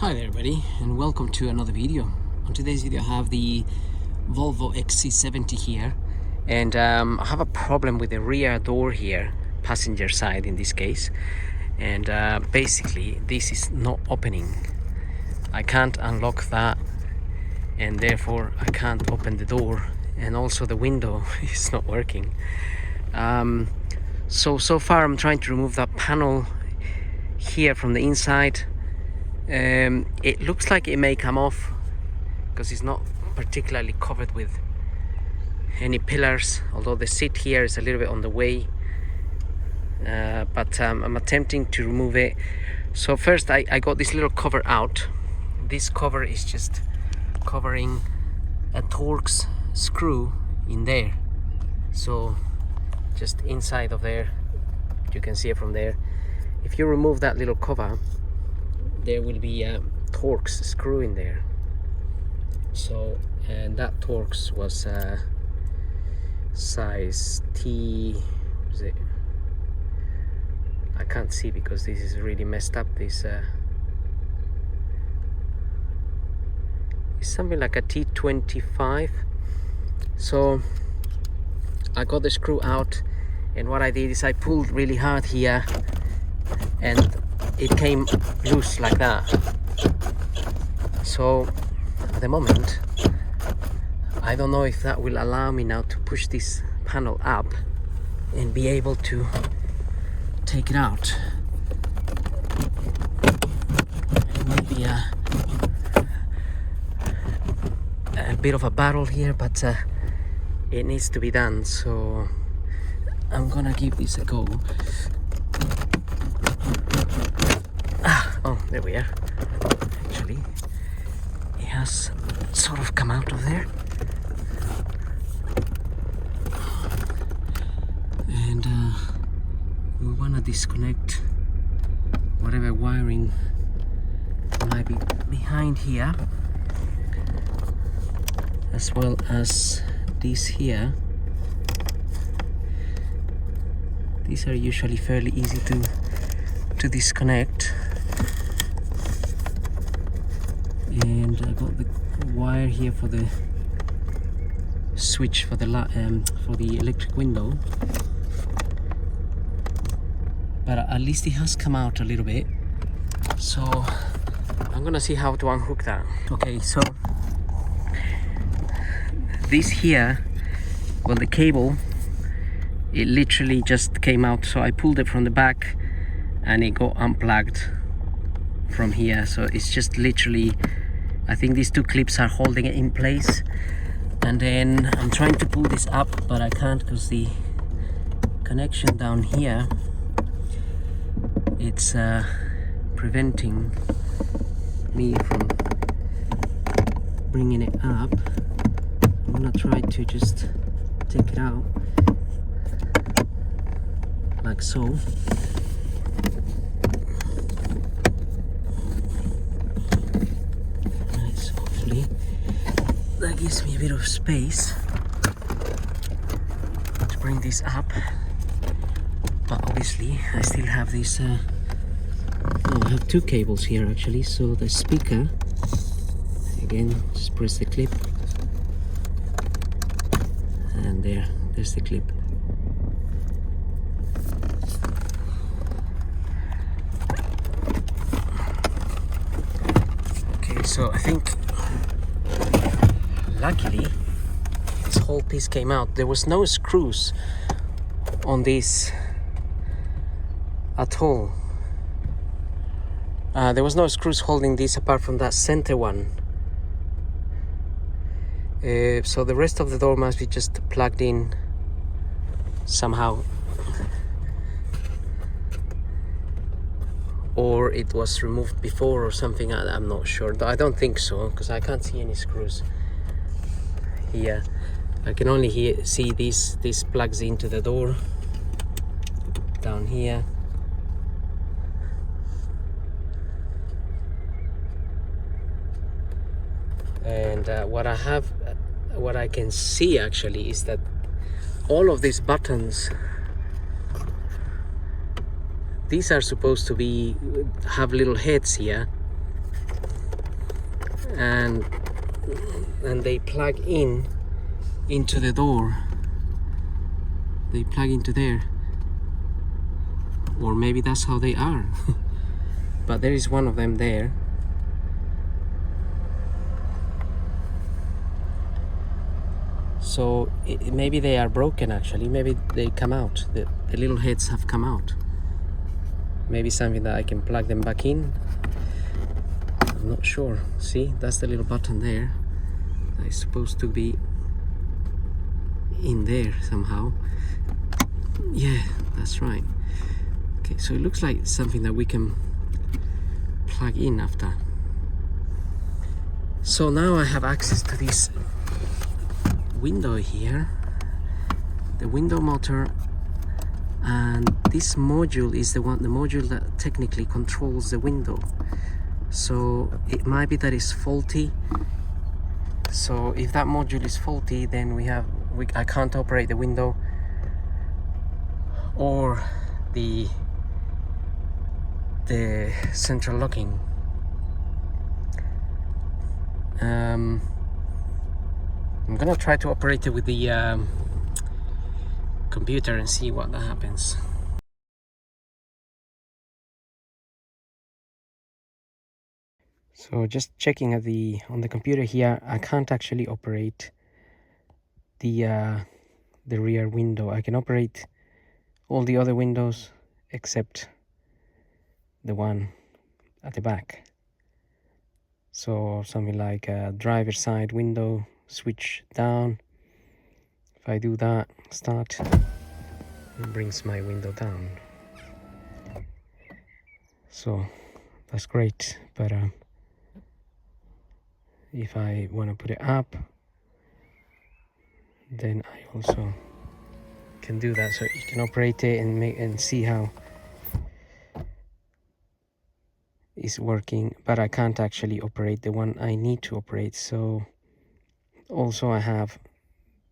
Hi there everybody, and welcome to another video. On today's video I have the Volvo XC70 here, and I have a problem with the rear door here, passenger side in this case, and basically this is not opening. I can't unlock that, and therefore I can't open the door, and also the window is not working. So far I'm trying to remove that panel here from the inside. It looks like it may come off because it's not particularly covered with any pillars, although the seat here is a little bit on the way, but I'm attempting to remove it. So first I got this little cover out. This cover is just covering a Torx screw in there, so just inside of there, you can see it from there. If you remove that little cover, there will be a Torx screw in there. So, and that Torx was size T, what is it? I can't see because this is really messed up. This is something like a T25. So I got the screw out, and what I did is I pulled really hard here, and it came loose like that. So at the moment I don't know if that will allow me now to push this panel up and be able to take it out. It might be a bit of a battle here, but it needs to be done, so I'm gonna give this a go. Oh, there we are. Actually, it has sort of come out of there. And we want to disconnect whatever wiring might be behind here, as well as these here. These are usually fairly easy to disconnect. And I got the wire here for the switch for the electric window, but at least it has come out a little bit. So I'm gonna see how to unhook that. Okay, so this here, well, the cable, it literally just came out, so I pulled it from the back and it got unplugged from here. So it's just literally, I think these two clips are holding it in place, and then I'm trying to pull this up, but I can't because the connection down here, it's preventing me from bringing it up. I'm gonna try to just take it out like so. That gives me a bit of space to bring this up, but obviously I still have this I have two cables here actually. So the speaker, again, just press the clip, and there's the clip. Okay, so I think luckily this whole piece came out. There was no screws on this at all. There was no screws holding this apart from that center one. So the rest of the door must be just plugged in somehow, or it was removed before or something. I'm not sure. I don't think so, because I can't see any screws here. I can only see this plugs into the door down here, and what I can see actually is that all of these buttons, these are supposed to have little heads here, and they plug in into the door. They plug into there, or maybe that's how they are. But there is one of them there. So maybe they are broken actually. Maybe they come out. The little heads have come out. Maybe something that I can plug them back in. I'm not sure. See, that's the little button there. That is supposed to be in there somehow. Yeah, that's right. Okay, so it looks like something that we can plug in after. So now I have access to this window here, the window motor, and this module is the module that technically controls the window. So it might be that it's faulty. So if that module is faulty, then I can't operate the window or the central locking. I'm gonna try to operate it with the computer and see what that happens. So just checking at on the computer here, I can't actually operate the rear window. I can operate all the other windows except the one at the back. So something like a driver side window, switch down. If I do that, start, it brings my window down. So that's great, but if I want to put it up, then I also can do that. So you can operate it and see how it's working, but I can't actually operate the one I need to operate. So also I have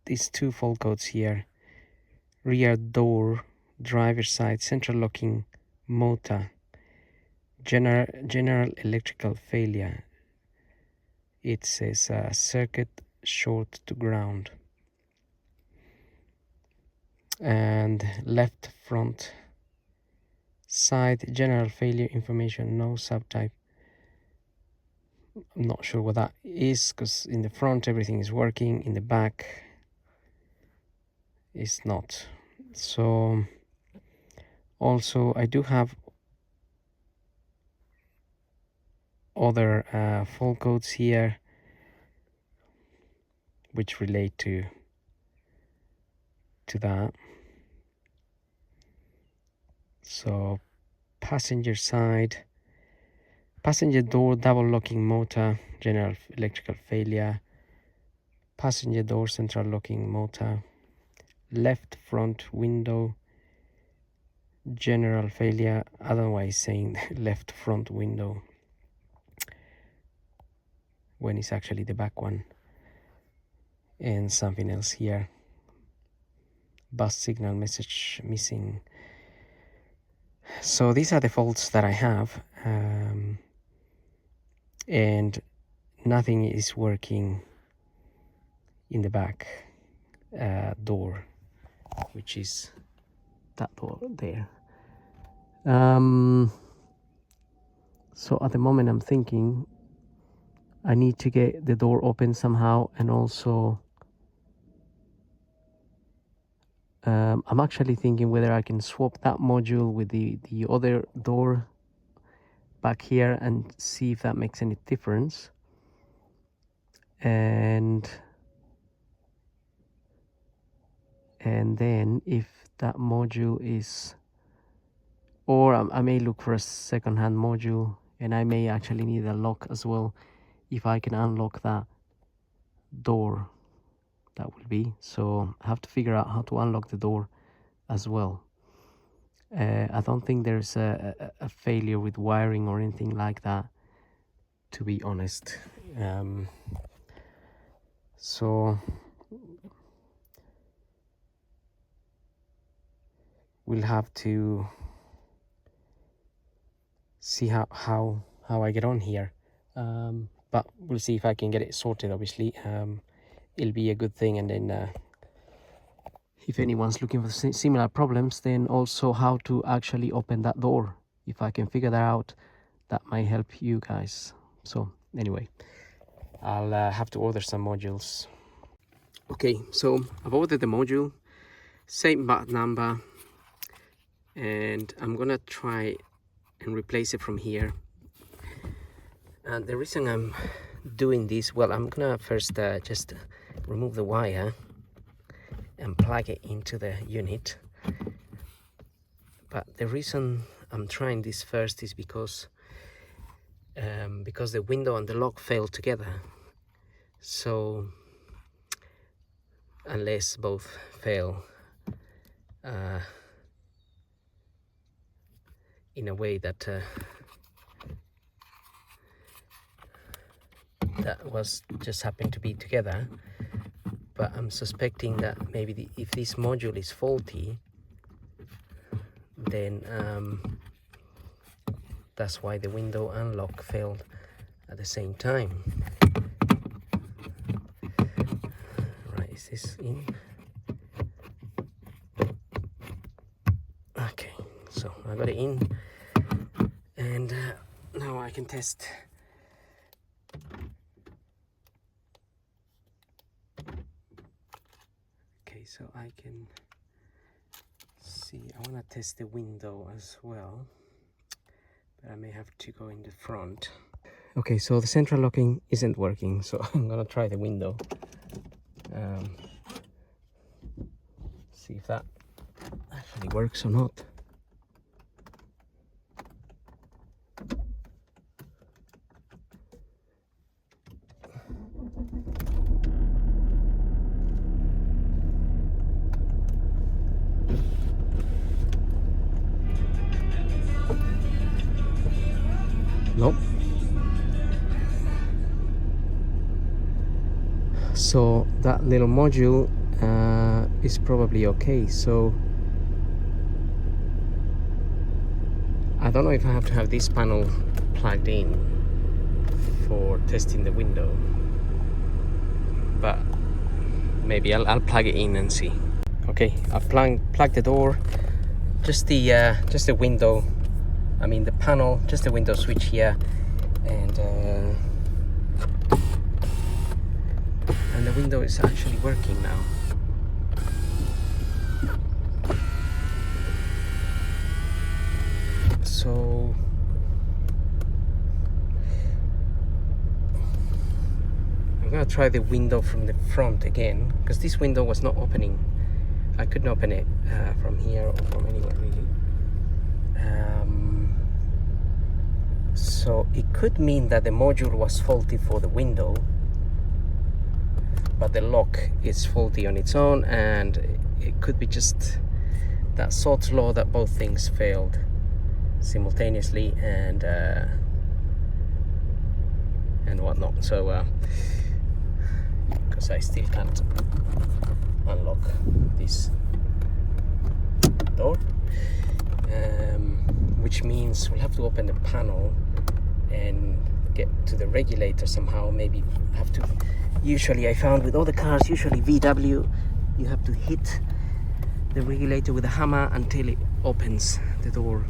these two fault codes here: rear door, driver side, central locking motor, general electrical failure. It says circuit short to ground, and left front side general failure information, no subtype. I'm not sure what that is, because in the front everything is working, in the back is not. So also I do have other fault codes here which relate to that. So passenger side, passenger door double locking motor, general electrical failure, passenger door central locking motor, left front window, general failure, otherwise saying left front window when it's actually the back one, and something else here, bus signal message missing. So these are the faults that I have, and nothing is working in the back door, which is that door there. So at the moment I'm thinking I need to get the door open somehow, and also I'm actually thinking whether I can swap that module with the other door back here and see if that makes any difference. And then if that module is, or I may look for a second-hand module, and I may actually need a lock as well if I can unlock that door. That will be, so I have to figure out how to unlock the door as well. I don't think there's a failure with wiring or anything like that, to be honest. So we'll have to see how I get on here. but we'll see if I can get it sorted. Obviously, it'll be a good thing. And then if anyone's looking for similar problems, then also how to actually open that door. If I can figure that out, that might help you guys. So anyway, I'll have to order some modules. Okay, so I've ordered the module, same part number, and I'm gonna try and replace it from here. And the reason I'm doing this, well, I'm gonna first just remove the wire and plug it into the unit. But the reason I'm trying this first is because the window and the lock failed together. So unless both fail in a way that that was just happened to be together, but I'm suspecting that maybe if this module is faulty, then that's why the window and lock failed at the same time. Right, is this in? Okay, so I got it in, and now I can test. Okay, so I can see, I want to test the window as well, but I may have to go in the front. Okay, so the central locking isn't working, so I'm gonna try the window. See if that actually works or not. Nope. So that little module is probably okay. So I don't know if I have to have this panel plugged in for testing the window, but maybe I'll plug it in and see. Okay, I've plugged the door, just the window. I mean the panel, just the window switch here, and the window is actually working now. So I'm gonna try the window from the front again, because this window was not opening. I couldn't open it from here or from anywhere really. So it could mean that the module was faulty for the window, but the lock is faulty on its own, and it could be just that Sod's law that both things failed simultaneously and whatnot. So because I still can't unlock this door, which means we'll have to open the panel and get to the regulator somehow. Maybe have to, usually I found with all the cars, usually VW, you have to hit the regulator with a hammer until it opens the door.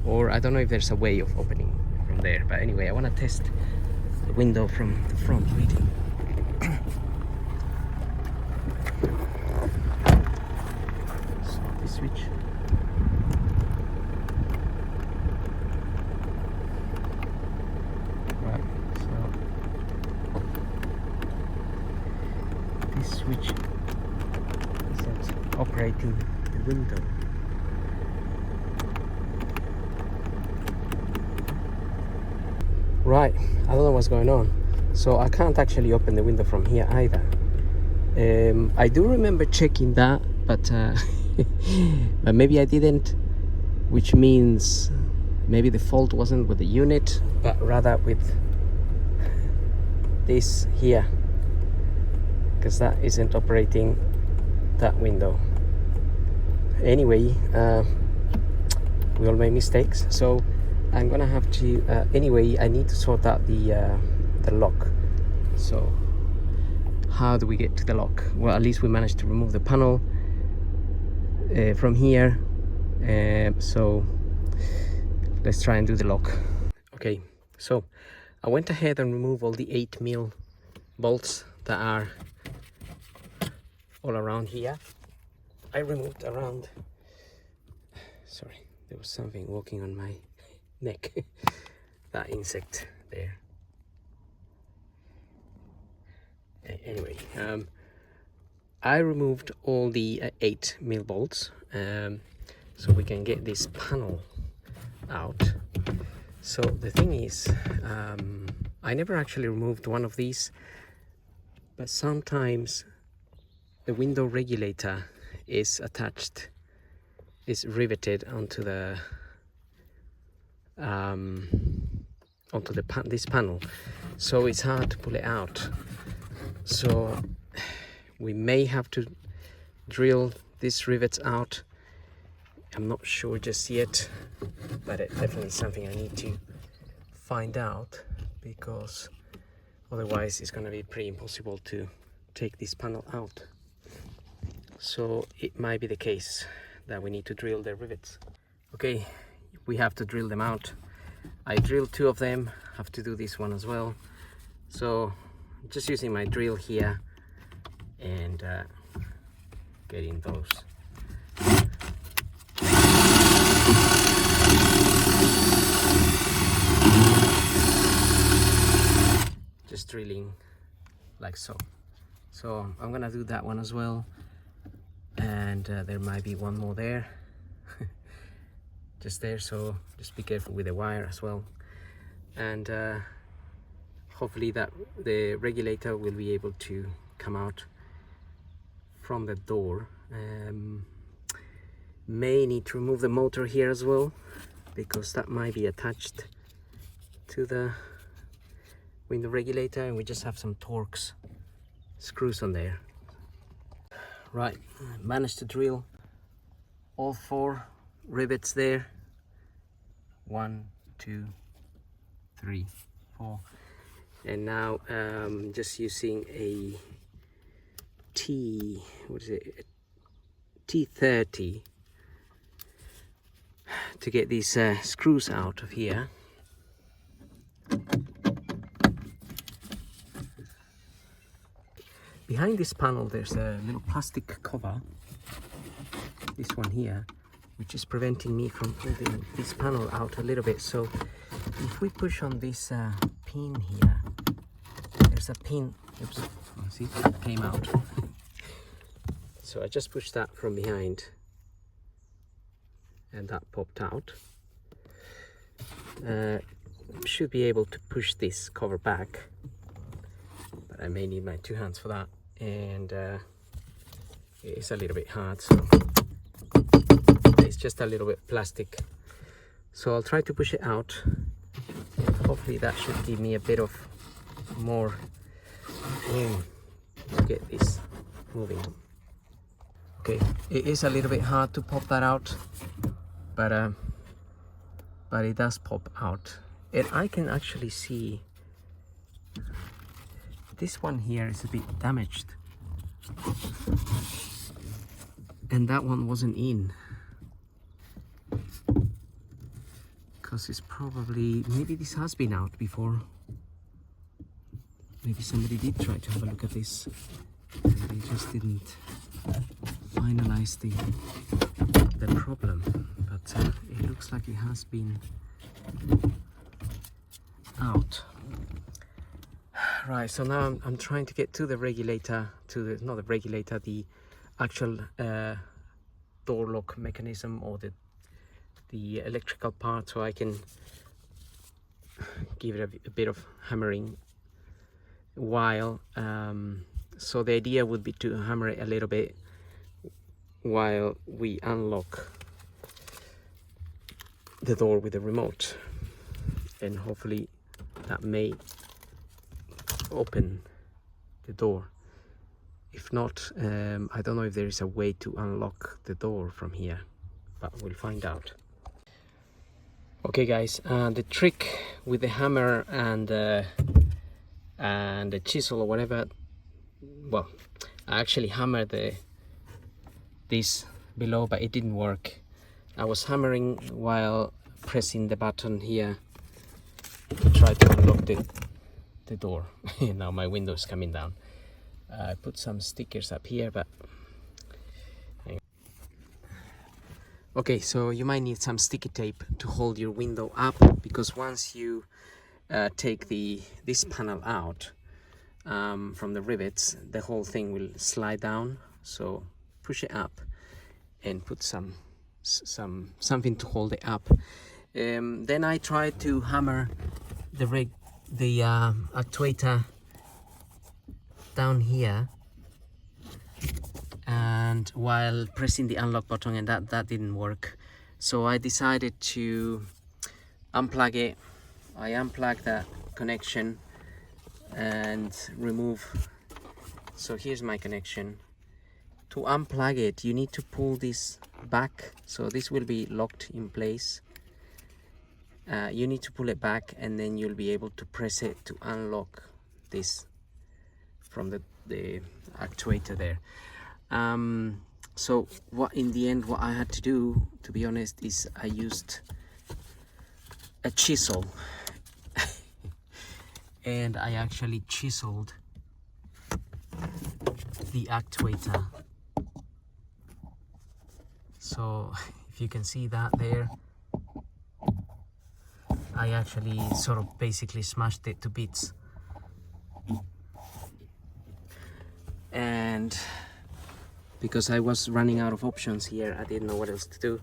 Or I don't know if there's a way of opening from there, but anyway, I want to test the window from the front really. So this switch. Right, so this switch isn't operating the window. Right, I don't know what's going on. So I can't actually open the window from here either. I do remember checking that, but but maybe I didn't, which means maybe the fault wasn't with the unit, but rather with this here, because that isn't operating that window. Anyway, we all make mistakes, so I'm gonna have to anyway, I need to sort out the the lock. So how do we get to the lock? Well, at least we managed to remove the panel from here. So let's try and do the lock. Okay, so I went ahead and removed all the 8mm bolts that are all around here. I removed around, sorry, there was something walking on my neck. That insect there. Anyway, I removed all the 8mm bolts so we can get this panel out. So the thing is, I never actually removed one of these, but sometimes the window regulator is attached, is riveted onto the this panel, so it's hard to pull it out. So we may have to drill these rivets out. I'm not sure just yet, but it's definitely something I need to find out, because otherwise it's going to be pretty impossible to take this panel out. So it might be the case that we need to drill the rivets. Okay, we have to drill them out. I drilled 2 of them, have to do this one as well. So just using my drill here and getting those. Just drilling like so. So I'm gonna do that one as well, and there might be one more there. Just there, so just be careful with the wire as well. And hopefully that the regulator will be able to come out from the door. May need to remove the motor here as well, because that might be attached to the window regulator, and we just have some Torx screws on there. Right, managed to drill all 4 rivets there. 1, 2, 3, 4. And now just using a T30 to get these screws out of here. Behind this panel there's a little plastic cover, this one here, which is preventing me from pulling this panel out a little bit. So if we push on this pin here, there's a pin, oops, see, it came out. So I just pushed that from behind and that popped out. Should be able to push this cover back, but I may need my 2 hands for that, and it's a little bit hard, so it's just a little bit plastic. So I'll try to push it out, and hopefully that should give me a bit of more room to get this moving. Okay, it is a little bit hard to pop that out, but it does pop out. And I can actually see this one here is a bit damaged, and that one wasn't in, because it's probably, maybe this has been out before. Maybe somebody did try to have a look at this and they just didn't finalize the problem, but it looks like it has been out. Right, so now I'm trying to get to the regulator, to the, not the regulator, the actual door lock mechanism, or the electrical part, so I can give it a bit of hammering while so the idea would be to hammer it a little bit while we unlock the door with the remote, and hopefully that may open the door. If not, I don't know if there is a way to unlock the door from here, but we'll find out. Okay guys, the trick with the hammer and and the chisel or whatever, well, I actually hammered this below, but it didn't work. I was hammering while pressing the button here to try to unlock the door. Now my window is coming down. I put some stickers up here, but okay, so you might need some sticky tape to hold your window up, because once you take this panel out from the rivets, the whole thing will slide down. So push it up and put something to hold it up. Then I tried to hammer the actuator down here, and while pressing the unlock button, and that didn't work. So I decided to unplug it. I unplugged that connection and remove. So here's my connection. To unplug it, you need to pull this back, so this will be locked in place. You need to pull it back, and then you'll be able to press it to unlock this from the actuator there. So what I had to do, to be honest, is I used a chisel and I actually chiseled the actuator. So if you can see that there, I actually sort of basically smashed it to bits. And because I was running out of options here, I didn't know what else to do.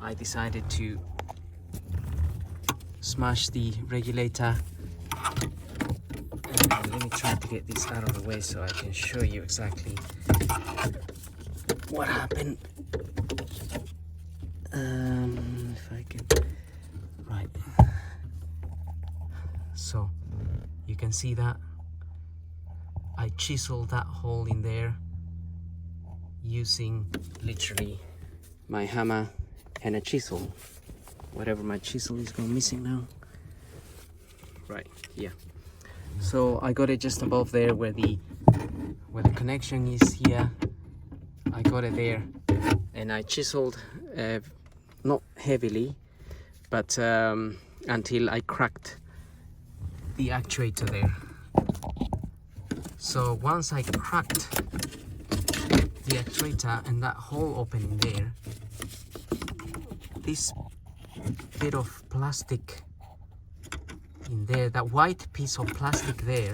I decided to smash the regulator. And let me try to get this out of the way so I can show you exactly what happened. If I can, right. So you can see that I chiseled that hole in there using literally my hammer and a chisel. Whatever my chisel is gone missing now. Right, yeah. So I got it just above there where the connection is here. I got it there, and I chiseled not heavily, but until I cracked the actuator there. So once I cracked the actuator and that hole opening there, this bit of plastic in there, that white piece of plastic there,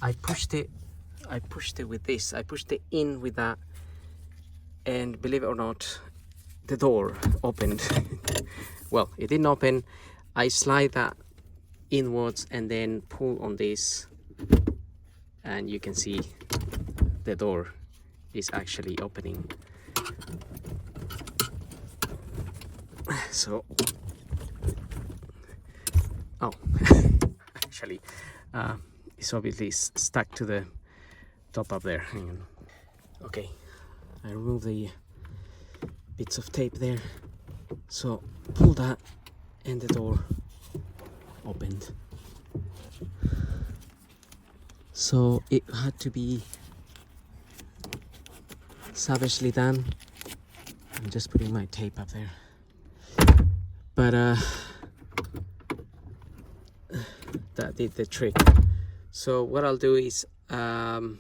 I pushed it with this. I pushed it in with that, and believe it or not, the door opened. Well, it didn't open. I slide that inwards and then pull on this, and you can see the door is actually opening. So actually it's obviously stuck to the top up there. Hang on. Okay, I remove the bits of tape there, so pull that and the door opened. So it had to be savagely done. I'm just putting my tape up there, but that did the trick. So what I'll do is I'm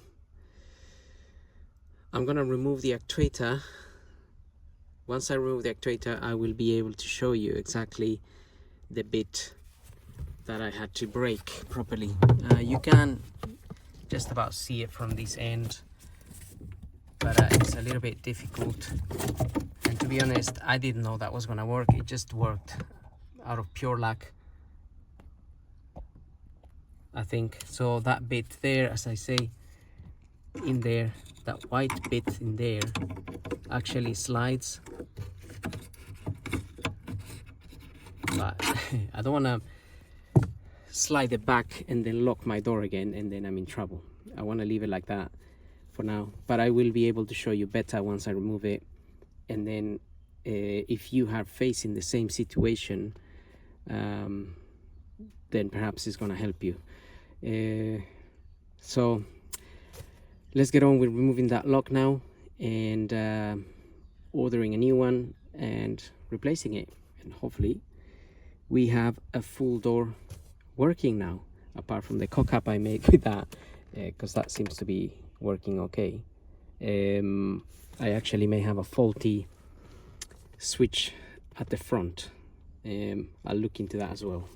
gonna remove the actuator. Once I remove the actuator, I will be able to show you exactly the bit that I had to break properly. You can just about see it from this end, but it's a little bit difficult, and to be honest, I didn't know that was gonna work. It just worked out of pure luck, I think. So that bit there, as I say, in there, that white bit in there actually slides, but I don't want to slide it back and then lock my door again, and then I'm in trouble. I want to leave it like that for now, but I will be able to show you better once I remove it. And then if you are facing the same situation, then perhaps it's going to help you. So let's get on with removing that lock now and ordering a new one and replacing it, and hopefully we have a full door working now, apart from the cock up I made with that, because that seems to be working okay. I actually may have a faulty switch at the front. I'll look into that as well.